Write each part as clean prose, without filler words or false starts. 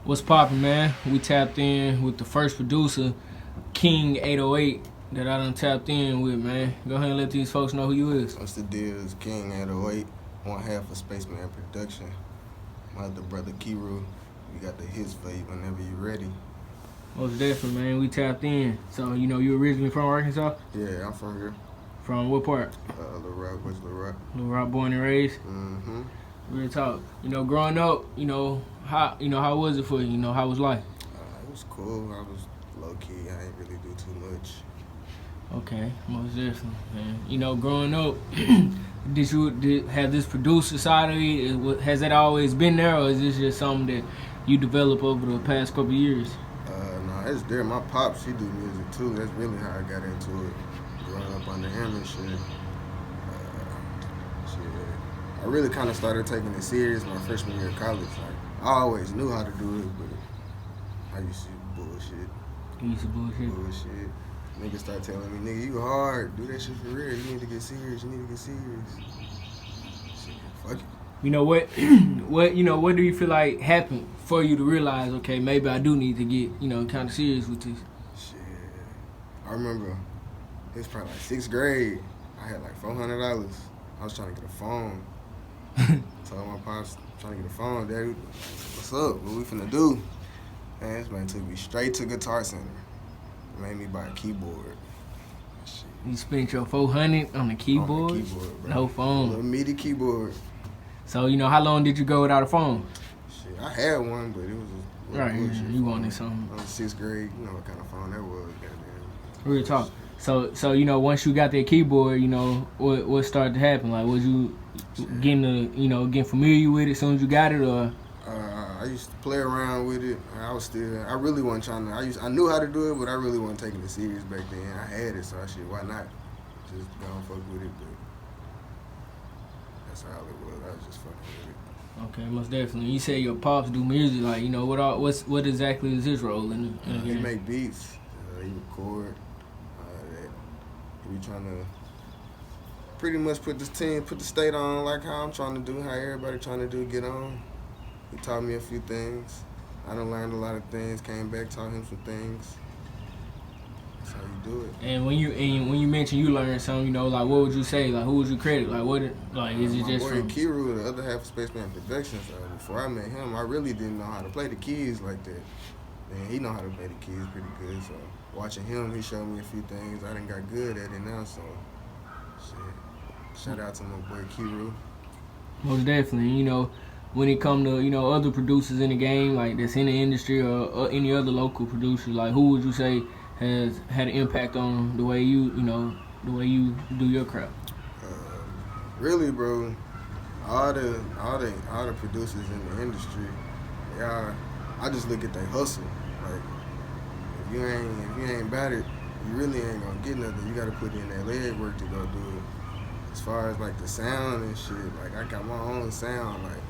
What's poppin', man? We tapped in with the first producer, KVNG808, that I done tapped in with, man. Go ahead and let these folks know who you is. What's the deal? It's KVNG808, one half of Spaceman Production. My other brother, Kiru. We got the hits for you whenever you ready. Most definitely, man. We tapped in. So, you originally from Arkansas? Yeah, I'm from here. From what part? Little Rock, West Little Rock. Little Rock, born and raised? Mm-hmm. Real talk. Growing up, how was it for you? How was life? It was cool. I was low-key. I ain't really do too much. Okay, most definitely, man. Growing up, did you have this producer side of it? Has that always been there, or is this just something that you developed over the past couple of years? No, it's there. My pops, he do music too. That's really how I got into it. Growing up under him and shit. I really kind of started taking it serious my freshman year of college. Like, I always knew how to do it, but I used to bullshit. You used to bullshit? Bullshit. Niggas start telling me, nigga, you hard. Do that shit for real. You need to get serious. You need to get serious. Shit, fuck it. You know what? What do you feel like happened for you to realize, okay, maybe I do need to get, kind of serious with this? Shit. I remember it was probably like 6th grade. I had like $400. I was trying to get a phone. Told my pops, trying to get a phone, Daddy. What's up? What we finna do? Man, this man took me straight to Guitar Center. Made me buy a keyboard. Shit. You spent your $400 on the keyboard? On the keyboard, bro. No phone. A little MIDI keyboard. So, how long did you go without a phone? Shit, I had one, but it was a right. bullshit. You wanted something. I was 6th grade. You know what kind of phone that was, goddamn. Real talk. So once you got that keyboard, what started to happen? Like, was you getting familiar with it as soon as you got it, or? I used to play around with it. I really wasn't trying to. I knew how to do it, but I really wasn't taking it serious back then. I had it, so I said, why not? Just go and fuck with it, but that's how it was. I was just fucking with it. Okay, most definitely. You say your pops do music, like, what exactly is his role in the He make beats. He record. He be trying to pretty much put the state on like how I'm trying to do, how everybody trying to do, get on. He taught me a few things. I done learned a lot of things, came back, taught him some things. That's how you do it. And when you mention you learned something, like, what would you say? Like, who would you credit? Like, is it just my boy from... Kiru, the other half of Spaceman Productions. Before I met him, I really didn't know how to play the keys like that. And he know how to play the keys pretty good, so watching him, he showed me a few things. I done got good at it now, so shit. Shout out to my boy Kiru. Most definitely. When it come to, other producers in the game, like that's in the industry or any other local producers, like who would you say has had an impact on the way you do your craft? Really, bro, all the producers in the industry, I just look at their hustle. Like, if you ain't about it, you really ain't gonna get nothing. You gotta put in that leg work to go do it. As far as like the sound and shit, like I got my own sound. Like,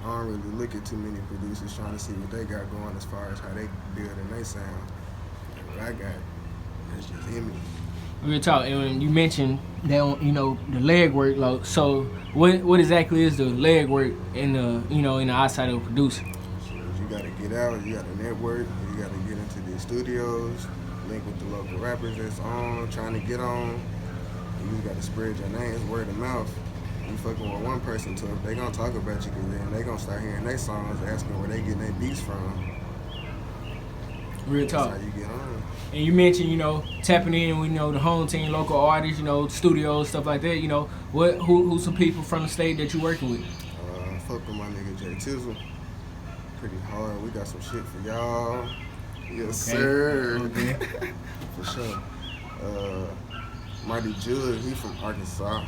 I don't really look at too many producers trying to see what they got going as far as how they building their sound. Like, what I got, that's just him. Real talk. And when you mentioned that, the leg work, like, so what exactly is the leg work in the in the eyesight of a producer? You gotta get out. You gotta network. You gotta get into the studios, link with the local rappers that's on, trying to get on. You just gotta spread your name. It's word of mouth. You fucking with one person, so if they gonna talk about you, cause then they gonna start hearing their songs, asking where they getting their beats from. Real talk. That's how you get on. And you mentioned, tapping in with, the home team, local artists, studios, stuff like that. Who's some people from the state that you working with? Fuck with my nigga Jay Tizzle. Pretty hard. We got some shit for y'all. Yes, okay. Sir. Okay. For sure. Mighty Judd, he from Arkansas.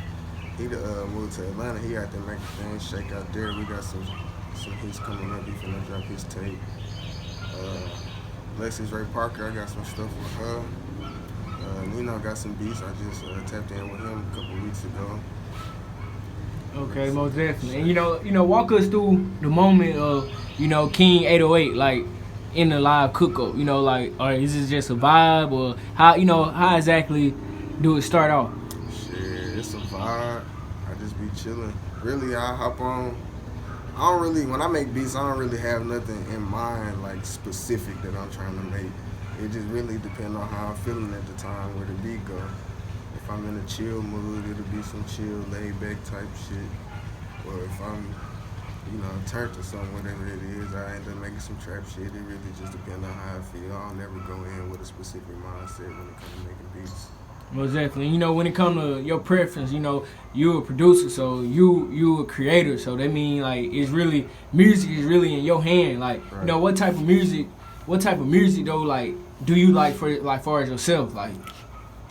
He moved to Atlanta. He out there making things shake out there. We got some hits coming up. He finna drop his tape. Lexus Ray Parker, I got some stuff with her. Nino got some beats. I just tapped in with him a couple weeks ago. Okay, most definitely. And walk us through the moment of, KVNG808, like in the live cook-up. Or is it just a vibe, or how exactly do it start off? Shit, it's a vibe. I just be chilling. Really, I hop on I don't really, when I make beats, I don't really have nothing in mind like specific that I'm trying to make. It just really depends on how I'm feeling at the time, where the beat go. If I'm in a chill mood, it'll be some chill, laid back type shit. Or if I'm, turned to something, whatever it is, I end up making some trap shit. It really just depends on how I feel. I'll never go in with a specific mindset when it comes to making beats. Most definitely. When it comes to your preference, you a producer, so you a creator. So that mean like it's really music is really in your hand. Like Right. what type of music though like do you like for far as yourself like?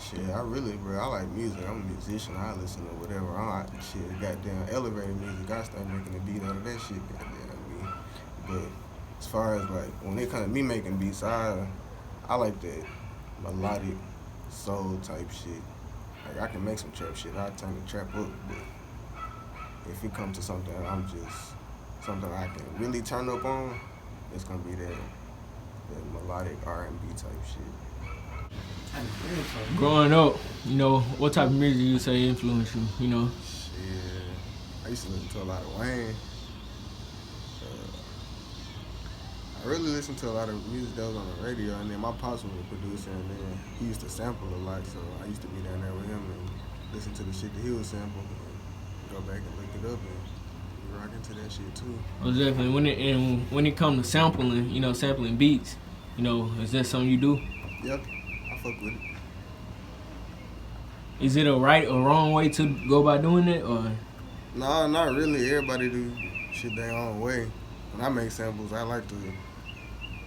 Shit, I like music. I'm a musician. I listen to whatever. I like shit, goddamn elevator music. I start making a beat out of that shit, goddamn. But as far as like when it comes to me making beats, I like that melodic soul type shit. Like I can make some trap shit. I turn the trap up, but if it comes to something something I can really turn up on, it's gonna be that melodic R&B type shit. Growing up, what type of music you say influenced you? Shit, I used to listen to a lot of Wayne. I really listened to a lot of music that was on the radio, and then my pops was a producer, and then he used to sample a lot, so I used to be down there with him and listen to the shit that he was sampling, and go back and look it up and be rocking to that shit too. Well, definitely. When it comes to sampling, sampling beats, is that something you do? Yep, I fuck with it. Is it a right or wrong way to go about doing it, or? No, not really. Everybody do shit their own way. When I make samples, I like to.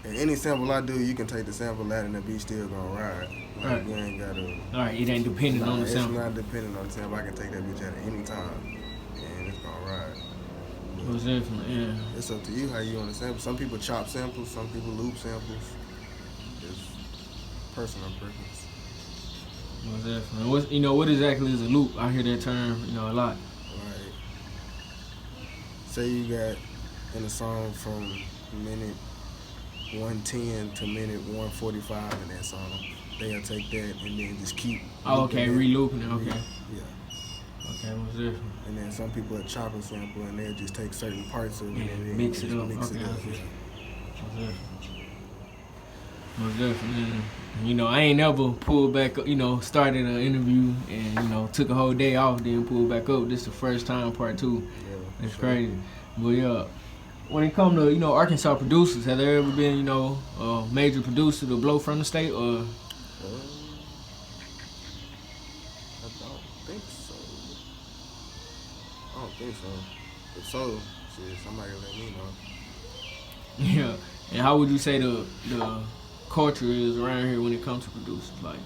And any sample I do, you can take the sample out and the beat still gonna ride. Like, right. You ain't gotta. Alright, it ain't dependent on the sample. It's not dependent on the sample. I can take that bitch out at any time, and it's gonna ride. Most definitely, yeah. It's up to you how you want to sample. Some people chop samples, some people loop samples. It's personal preference. Most definitely. What exactly is a loop? I hear that term, a lot. Like, say you got in a song from minute 110 to minute 145 in that song. They'll take that and then just keep. Oh, okay, re-looping it, okay. Yeah. Okay, most definitely. And then some people will chop a sample and they'll just take certain parts of it and then mix it up. Mix Okay, it up. okay. Most definitely. I ain't never pulled back up, started an interview and, took a whole day off, then pulled back up. This is the first time, part 2. Yeah, It's crazy. But yeah, when it comes to, Arkansas producers, have there ever been, a major producer to blow from the state, or? I don't think so. If so, shit, somebody let me know. Yeah. And how would you say the culture is around here when it comes to producers? Like,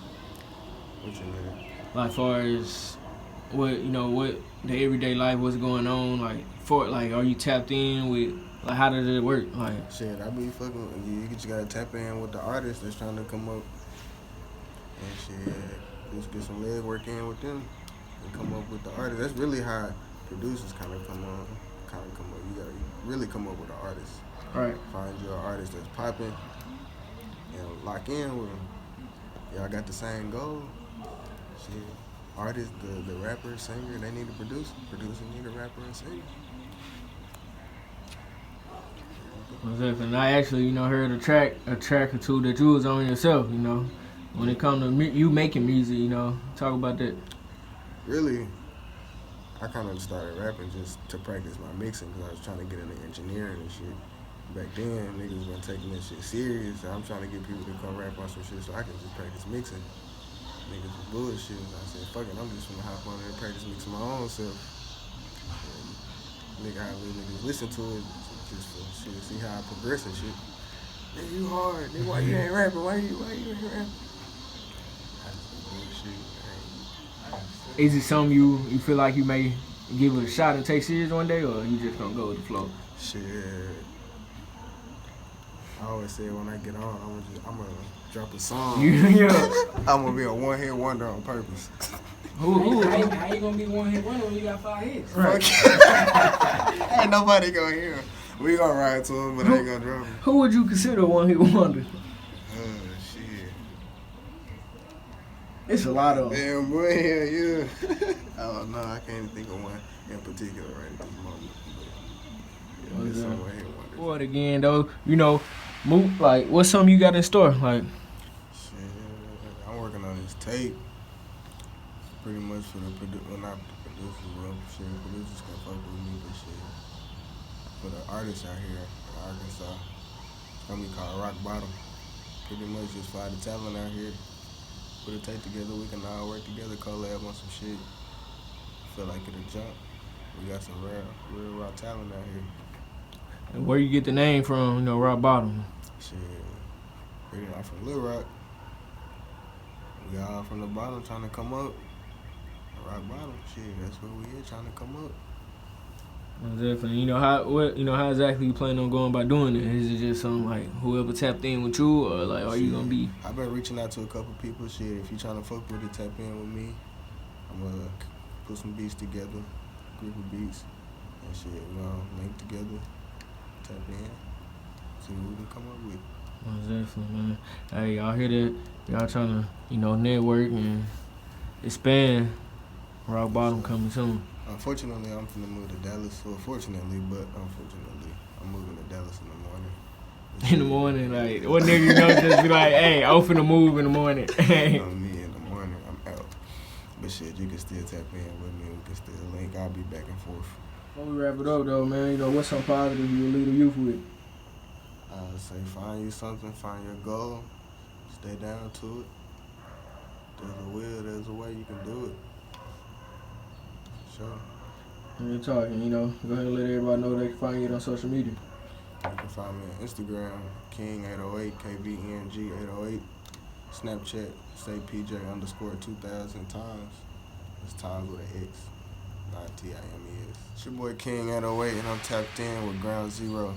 What you mean? like far as what what the everyday life, what's going on, are you tapped in with, like, how does it work? Like, Shit, I be fucking with you. You just gotta tap in with the artist that's trying to come up and shit. Just get some leg work in with them and come up with the artist. That's really how producers kind of come up. You gotta really come up with an artist. right. Find you an artist that's popping and lock in with them. Y'all got the same goal. Shit, artist, the rapper, singer, they need a producer. Producer need a rapper and singer. And I actually, heard a track or two that you was on yourself, When it comes to you making music, talk about that. Really, I kind of started rapping just to practice my mixing because I was trying to get into engineering and shit. Back then, niggas weren't taking that shit serious. So I'm trying to get people to come rap on some shit so I can just practice mixing. Niggas was bullshit. And I said, fuck it, I'm just gonna hop on there and practice mixing my own self. And I let niggas listen to it just for shit, see how I progress and shit. Nigga, you hard. Nigga, why you ain't rapping? Why you ain't rapping? Is it something you feel like you may give it a shot and take serious one day, or you just gonna go with the flow? Shit. I always say when I get on, I'm gonna drop a song. Yeah. I'm gonna be a one-hit wonder on purpose. Who? How you gonna be one hit wonder when you got 5 hits? Right. Ain't nobody gonna hear him. We gonna ride to him, but I ain't gonna drop him. Who would you consider a one hit wonder? Shit. It's a lot of them. Damn, boy, yeah. Oh no, I can't even think of one in particular right at this moment. But, It's some way it wonders. For it again though, you know, move like what's something you got in store? Like Shit, I'm working on this tape. Pretty much for the not the producers, well, shit, producers can fuck with me, but shit, for the artists out here in Arkansas, it's gonna be called Rock Bottom. Pretty much just fly the talent out here, put a tape together, we can all work together, collab on some shit. Feel like it'll jump. We got some real raw talent out here. and where you get the name from? You know, Rock Bottom. Shit, pretty much from Little Rock. We all from the bottom trying to come up. Rock Bottom, shit, that's where we here trying to come up. Definitely. You know how exactly you plan on going about doing it? Is it just something like whoever tapped in with you, or like are you gonna be? I've been reaching out to a couple people. Shit, if you trying to fuck with it, tap in with me. I'm gonna put some beats together, group of beats, and shit. We gonna link together, tap in, see what we can come up with. Definitely, man. Hey, y'all hear that? Y'all trying to network and expand. Rock Bottom coming soon. Unfortunately, I'm finna move to Dallas. Well, fortunately, but unfortunately, I'm moving to Dallas in the morning. In the morning, like, what nigga just be like, hey, I'm finna move in the morning. You know me, in the morning, I'm out. But shit, you can still tap in with me. We can still link. I'll be back and forth. Before we wrap it up, though, man, what's some positive you lead the youth with? I would say find you something, find your goal, stay down to it. There's a will, there's a way you can do it. Sure. When you're talking, go ahead and let everybody know they can find you on social media. You can find me on Instagram, King808, KVNG808. Snapchat, say PJ_2000 times. It's times with an X, not TIMES. It's your boy King808, and I'm tapped in with Ground Zero.